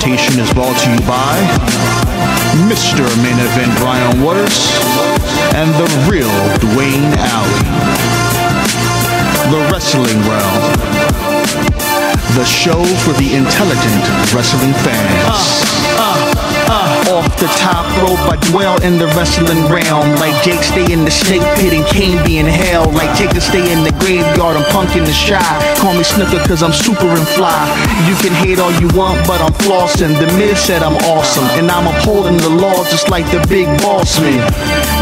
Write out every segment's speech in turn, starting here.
presentation is brought to you by Mr. Main Event Brian Waters and the real Dwayne Alley. The Wrestling Realm, the show for the intelligent wrestling fans. Off the top rope, I dwell in the wrestling realm. Like Jake stay in the snake pit and Kane be in hell. Like Jake to stay in the graveyard, I'm punk in the shy. Call me Snooker cause I'm super and fly. You can hate all you want, but I'm flossing. The Miz said I'm awesome, and I'm upholding the law just like the big boss man.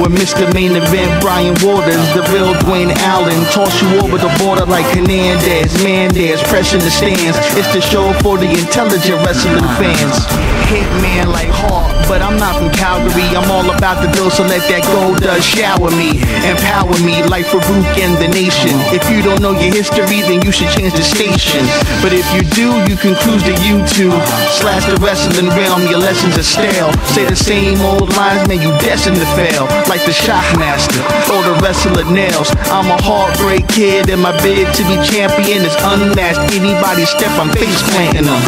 With Mr. Main Event Brian Waters, the real Dwayne Allen. Toss you over the border like Hernandez, Mandez, pressing the stands. It's the show for the intelligent wrestling fans. Hitman like Hawk, but I'm not from Calgary. I'm all about the bill, so let that gold dust shower me, empower me like Farouk and the nation. If you don't know your history, then you should change the station. But if you do, you can cruise to YouTube / the wrestling realm. Your lessons are stale. Say the same old lines, man, you destined to fail. Like the Shockmaster or the wrestler Nails. I'm a heartbreak kid, and my bid to be champion is unmatched. Anybody step, I'm face planting them.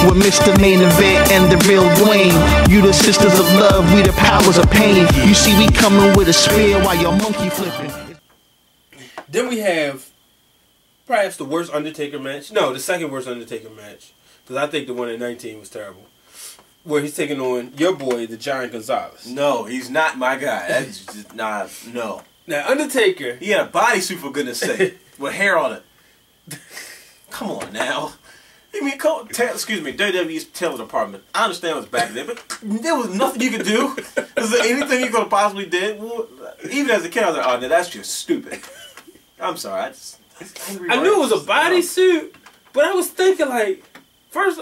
With Mr. Main Event and the real Dwayne, you the sisters of love, we the powers of pain. You see we coming with a spear while your monkey flipping. Then we have perhaps the worst Undertaker match. No, the second worst Undertaker match. Because I think the one in 19 was terrible. Where he's taking on your boy, the Giant Gonzalez. No, he's not my guy. That's just not, no. Now, Undertaker. He had a bodysuit, for goodness sake, with hair on it. Come on now. I mean, excuse me, WWE's talent department. I understand what's back there, but there was nothing you could do. Was there anything you could have possibly did? Well, even as a kid, I was like, oh, no, that's just stupid. I'm sorry. I knew it was a bodysuit, but I was thinking, like, first,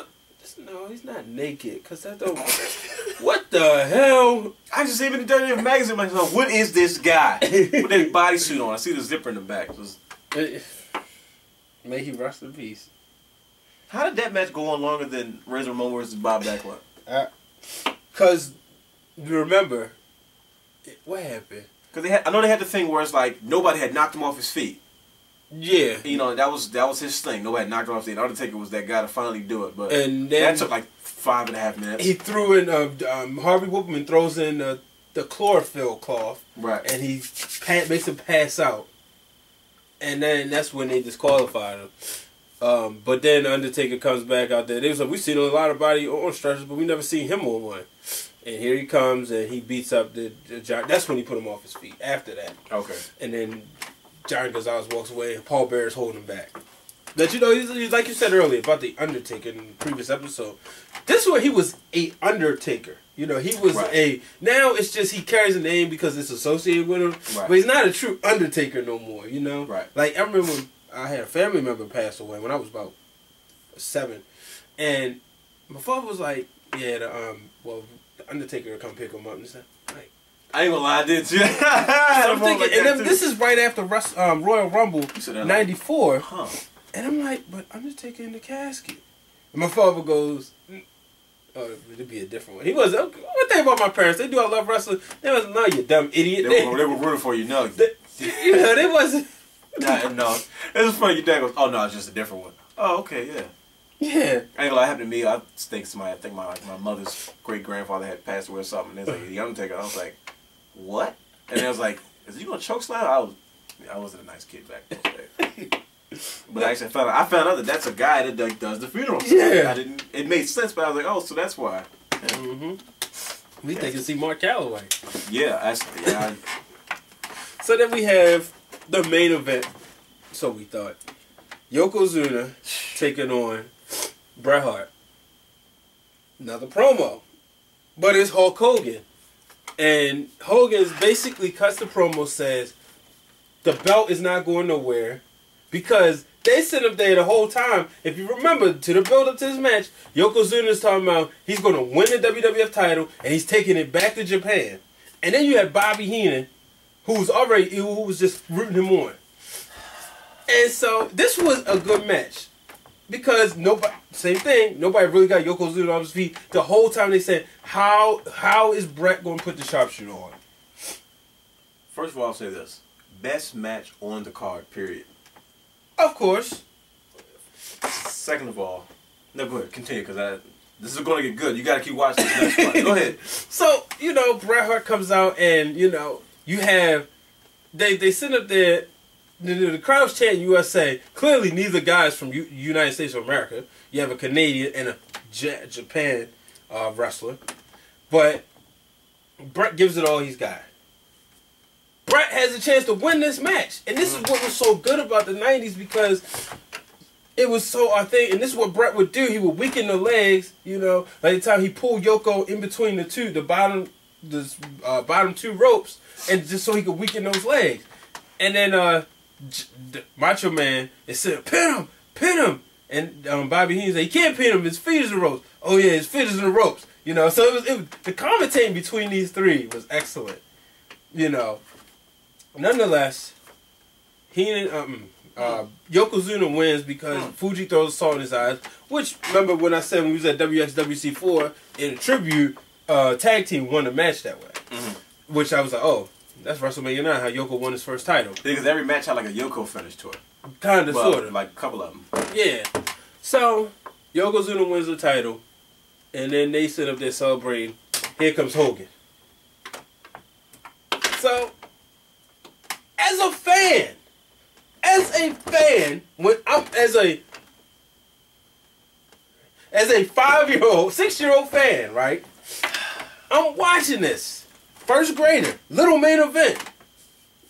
no, he's not naked, because that don't... What the hell? I just even the WWE magazine myself, what is this guy with that bodysuit on? I see the zipper in the back. May he rest in peace. How did that match go on longer than Razor Ramon versus Bob Backlund? Because, you remember, what happened? Because I know they had the thing where it's like nobody had knocked him off his feet. Yeah. You know, that was his thing. Nobody had knocked him off his feet. Undertaker was that guy to finally do it. But and then that took like 5.5 minutes. He threw in, Harvey Whoopman throws in the chlorophyll cloth. Right. And he makes him pass out. And then that's when they disqualified him. But then Undertaker comes back out there. They was like, we've seen a lot of body on stretchers, but we never seen him on one. And here he comes, and he beats up the Giant. That's when he put him off his feet. After that, okay. And then Giant Gonzalez walks away, and Paul Bearer's holding him back. But you know, he's like you said earlier about the Undertaker in the previous episode. This is where he was a Undertaker. You know, he was a. Now it's just he carries a name because it's associated with him, but he's not a true Undertaker no more. You know, like I remember. I had a family member pass away when I was about 7, and my father was like, "Yeah, the Undertaker will come pick him up." And said, like, "I ain't gonna lie, I did too." So I'm thinking, like and then this is right after Royal Rumble '94, and I'm like, "But Undertaker in the casket." And my father goes, "Oh, it'd be a different one." He was, "What thing about my parents? They do I love wrestling." They was, "No, you dumb idiot." They were rooting for you, no. You know, they wasn't. No. It was funny. Your dad goes, "Oh no, it's just a different one." Oh, okay, yeah. Yeah. I ain't gonna lie, it happened to me. I think my mother's great grandfather had passed away or something. And they was like, "The Undertaker." I was like, "What?" And I was like, "Is he gonna choke slam?" I wasn't a nice kid back then. But actually, I found out that that's a guy that does the funeral. Yeah. It made sense, but I was like, "Oh, so that's why." Yeah. We think to see Mark Calloway. Yeah, So then we have the main event. So we thought. Yokozuna taking on Bret Hart. Another promo. But it's Hulk Hogan. And Hogan's basically cuts the promo, says the belt is not going nowhere. Because they sit up there the whole time. If you remember, to the build up to this match, Yokozuna's talking about he's going to win the WWF title and he's taking it back to Japan. And then you have Bobby Heenan, who was just rooting him on. And so this was a good match because nobody really got Yokozuna on his feet. The whole time they said, how is Bret going to put the sharpshooter on? First of all, I'll say this. Best match on the card, period. Of course. Second of all, no, go ahead, continue, because This is going to get good. You got to keep watching this next part. Go ahead. So, you know, Bret Hart comes out and, you know, you have, they sit up there, the crowd's chanting USA. Clearly, neither guy's from United States of America. You have a Canadian and a Japan wrestler. But Bret gives it all he's got. Bret has a chance to win this match. And this is what was so good about the 90s because it was so authentic. And this is what Bret would do. He would weaken the legs, you know. By the time he pulled Yoko in between the bottom two ropes, and just so he could weaken those legs. And then Macho Man is saying, pin him. And Bobby Heenan said, he can't pin him, his feet is in the ropes. Oh yeah, his feet is in the ropes. You know, so it was the commentating between these three was excellent. You know. Nonetheless, Yokozuna wins because Fuji throws salt in his eyes. Which, remember when I said when we was at WXWC4 in a tribute, tag team won the match that way. Which I was like, oh, that's WrestleMania 9, how Yoko won his first title. Because every match had like a Yoko finish to it. Kind of, sort of. Like a couple of them. Yeah. So, Yokozuna wins the title. And then they sit up there celebrating. Here comes Hogan. So, as a fan, when I'm as a 5-year-old, 6-year-old fan, right? I'm watching this. First grader, little main event.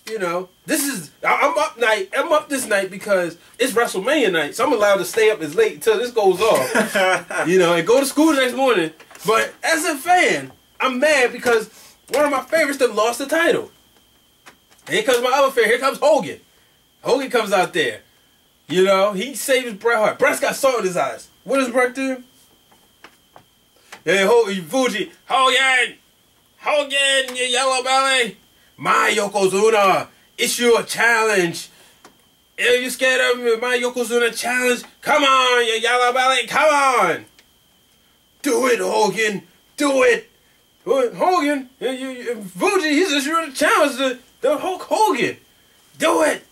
You know, this is I'm up this night because it's WrestleMania night, so I'm allowed to stay up as late until this goes off. You know, and go to school the next morning. But as a fan, I'm mad because one of my favorites that lost the title. And here comes my other favorite. Here comes Hogan. Hogan comes out there. You know, he saves Bret Hart. Bret's got salt in his eyes. What does Bret do? Hey, Fuji. Hogan, you yellow belly. My Yokozuna, issue a challenge. Are you scared of me? My Yokozuna challenge? Come on, you yellow belly. Come on. Do it, Hogan. Do it. Hogan, Fuji, he's issuing a challenge to the Hulk Hogan. Do it.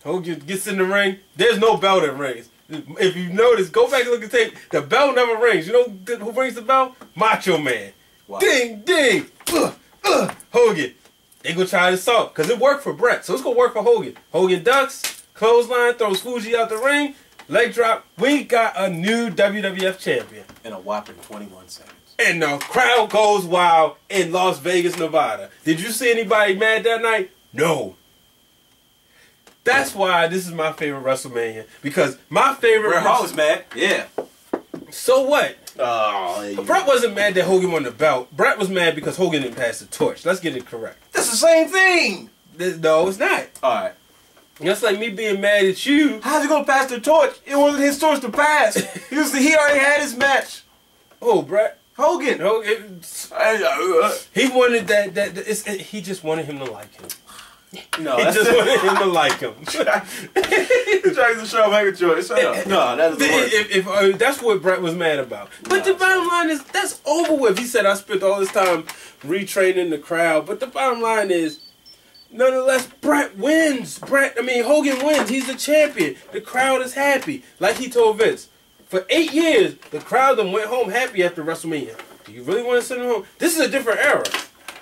Hogan gets in the ring. There's no bell that rings. If you notice, go back and look at the tape. The bell never rings. You know who rings the bell? Macho Man. Wow. Ding, ding. Hogan. They gonna try this out because it worked for Bret, so it's gonna work for Hogan. Hogan ducks, clothesline, throws Fuji out the ring, leg drop. We got a new WWF champion in a whopping 21 seconds. And the crowd goes wild in Las Vegas, Nevada. Did you see anybody mad that night? No. That's why this is my favorite WrestleMania, because my favorite. Bret Hart was mad. Yeah. So what? Oh, Bret wasn't mad that Hogan won the belt. Bret was mad because Hogan didn't pass the torch. Let's get it correct. That's the same thing. No, it's not. All right. That's like me being mad at you. How's he gonna pass the torch? It wasn't his torch to pass. He already had his match. Oh, Bret. Hogan. He wanted that. He just wanted him to like him. No, he just wanted him to like him. He's trying to show him a choice. No, that doesn't work. That's what Bret was mad about. But the bottom line is, that's over with. He said, I spent all this time retraining the crowd. But the bottom line is, nonetheless, Bret wins. Hogan wins. He's the champion. The crowd is happy. Like he told Vince, for 8 years, the crowd then went home happy after WrestleMania. Do you really want to send them home? This is a different era.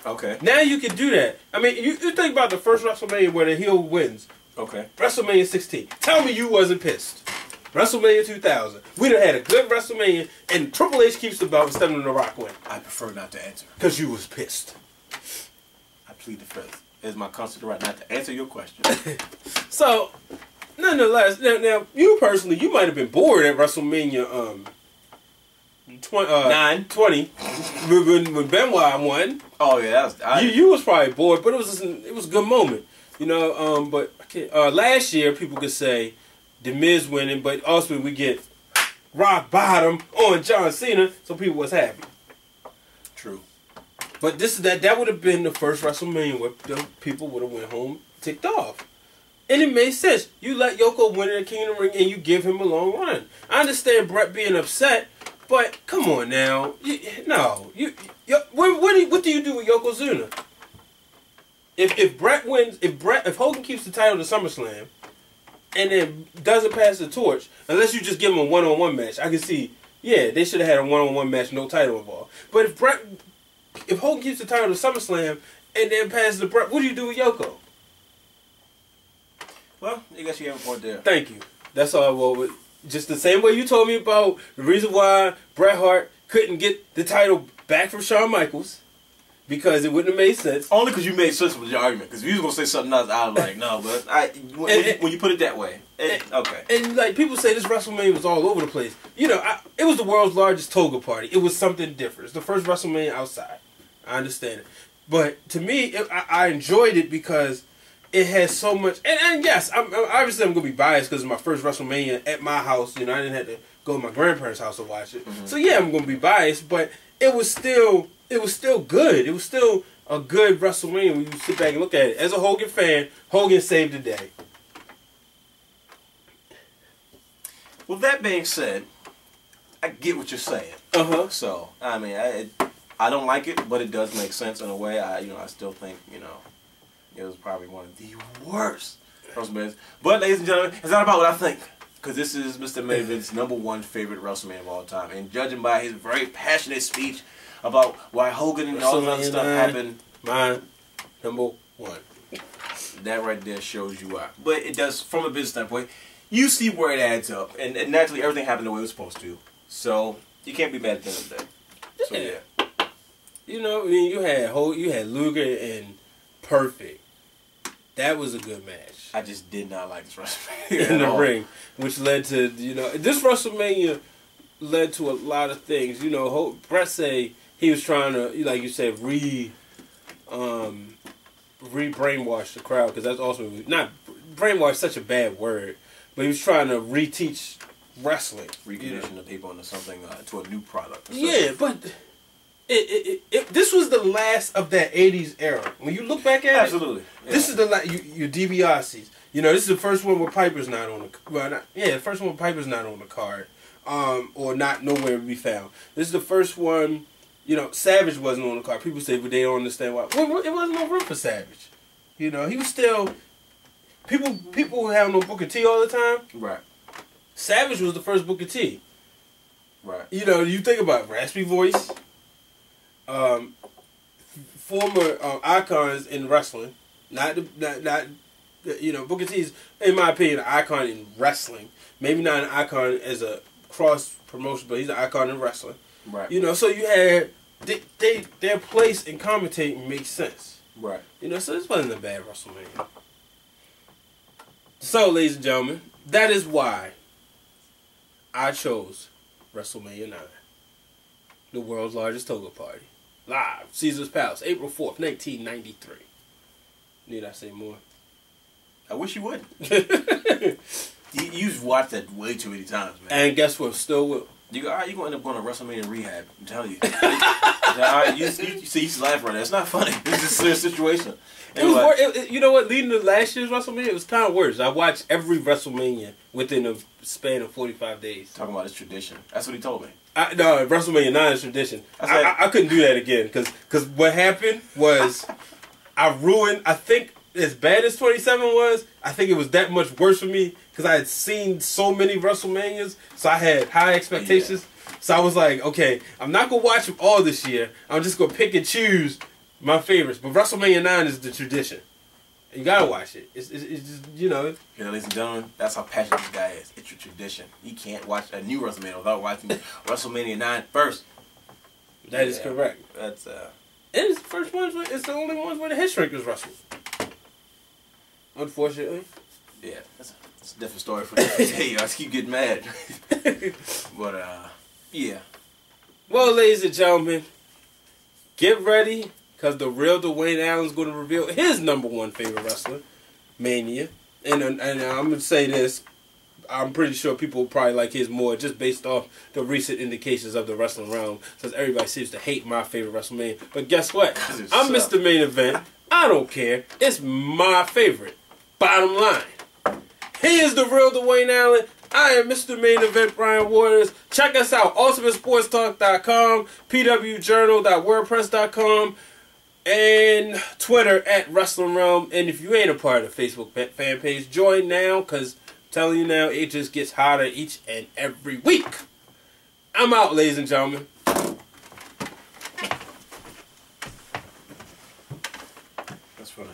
Okay. Now you can do that. I mean, you think about the first WrestleMania where the heel wins. Okay. WrestleMania 16. Tell me you wasn't pissed. WrestleMania 2000. We done had a good WrestleMania, and Triple H keeps the belt instead of The Rock win. I prefer not to answer. Because you was pissed. I plead the fifth. It's my constitutional right not to answer your question. So, nonetheless, now you personally, you might have been bored at WrestleMania 20 when Benoit won. Oh yeah, you was probably bored, but it was a good moment, you know. But last year people could say The Miz winning, but also we get rock bottom on John Cena, so people was happy. True. But that would have been the first WrestleMania where the people would have went home ticked off. And it made sense. You let Yoko win in the King of the Ring and you give him a long run. I understand Bret being upset, but come on now. What do you do with Yokozuna? If Bret wins, if Hogan keeps the title to SummerSlam and then doesn't pass the torch, unless you just give him a one-on-one match, I can see, yeah, they should have had a one-on-one match, no title involved. But if Hogan keeps the title to SummerSlam and then passes to Bret, what do you do with Yoko? Well, I guess you have a point there. Thank you. That's all I want with. Just the same way you told me about the reason why Bret Hart couldn't get the title back from Shawn Michaels. Because it wouldn't have made sense. Only because you made sense with your argument. Because if you was going to say something else, I was like, no. But when you put it that way, okay. And like people say, this WrestleMania was all over the place. You know, it was the world's largest toga party. It was something different. It's the first WrestleMania outside. I understand it. But to me, I enjoyed it because it has so much. And yes, I'm going to be biased because it's my first WrestleMania at my house. You know, I didn't have to go to my grandparents' house to watch it. Mm-hmm. So yeah, I'm going to be biased. But it was still good. It was still a good WrestleMania when you sit back and look at it. As a Hogan fan, Hogan saved the day. Well, that being said, I get what you're saying. So, I mean, I don't like it, but it does make sense in a way. I still think, it was probably one of the worst WrestleManias. But, ladies and gentlemen, it's not about what I think. Because this is Mr. Main Event's #1 favorite WrestleMania of all time. And judging by his very passionate speech about why Hogan and all that other stuff happened. My #1. That right there shows you why. But it does, from a business standpoint, you see where it adds up. And naturally, everything happened the way it was supposed to. So, you can't be mad at the end of the day. So, yeah. You know, I mean, you had Luger and Perfect. That was a good match. I just did not like this WrestleMania in the ring, which led to, this WrestleMania led to a lot of things. Bret say he was trying to, like you said, re-brainwash the crowd, because that's also, not brainwash, such a bad word, but he was trying to reteach wrestling. Recondition the people into something, to a new product. Yeah, but this was the last of that 80s era. When you look back at Absolutely. it, this is the your DiBiase's. This is the first one where Piper's not on the first one where Piper's not on the card, or not nowhere to be found. This is the first one. Savage wasn't on the card. People say, but they don't understand why. Well, it wasn't no room for Savage. He was still people who have no Booker T all the time. Right. Savage was the first Booker T. Right. You think about raspy voice. Former icons in wrestling, not Booker T's, in my opinion, an icon in wrestling. Maybe not an icon as a cross promotion, but he's an icon in wrestling. Right. So you had their place in commentating makes sense. Right. So this wasn't a bad WrestleMania. So, ladies and gentlemen, that is why I chose WrestleMania 9, the world's largest toga party. Live, Caesar's Palace, April 4th, 1993. Need I say more? I wish you would. You've watched that way too many times, man. And guess what? Still will. You're going to end up going to WrestleMania rehab. I'm telling you. You laugh right now. It's not funny. It's a serious situation. You know what? Leading to last year's WrestleMania, it was kind of worse. I watched every WrestleMania within a span of 45 days. Talking about his tradition. That's what he told me. No, WrestleMania 9 is tradition. I couldn't do that again because what happened was I think as bad as 27 was, I think it was that much worse for me because I had seen so many WrestleManias, so I had high expectations. Yeah. So I was like, okay, I'm not going to watch them all this year. I'm just going to pick and choose my favorites. But WrestleMania 9 is the tradition. You gotta watch it. It's just, ladies and gentlemen, that's how passionate this guy is. It's a tradition. He can't watch a new WrestleMania without watching WrestleMania 9 first. That is correct. That's And it's the first ones. It's the only ones where the head shrinkers wrestled. Unfortunately. Yeah, that's a different story for the day. I just keep getting mad. But yeah. Well, ladies and gentlemen, get ready. Because the real Dwayne Allen's going to reveal his #1 favorite wrestler, Mania. And I'm going to say this. I'm pretty sure people will probably like his more just based off the recent indications of the wrestling realm. Since everybody seems to hate my favorite WrestleMania. But guess what? I'm Mr. Main Event. I don't care. It's my favorite. Bottom line. He is the real Dwayne Allen. I am Mr. Main Event Brian Waters. Check us out. UltimateSportsTalk.com, pwjournal.wordpress.com. And Twitter at Wrestling Realm. And if you ain't a part of the Facebook fan page, join now, because I'm telling you now, it just gets hotter each and every week. I'm out, ladies and gentlemen. That's funny.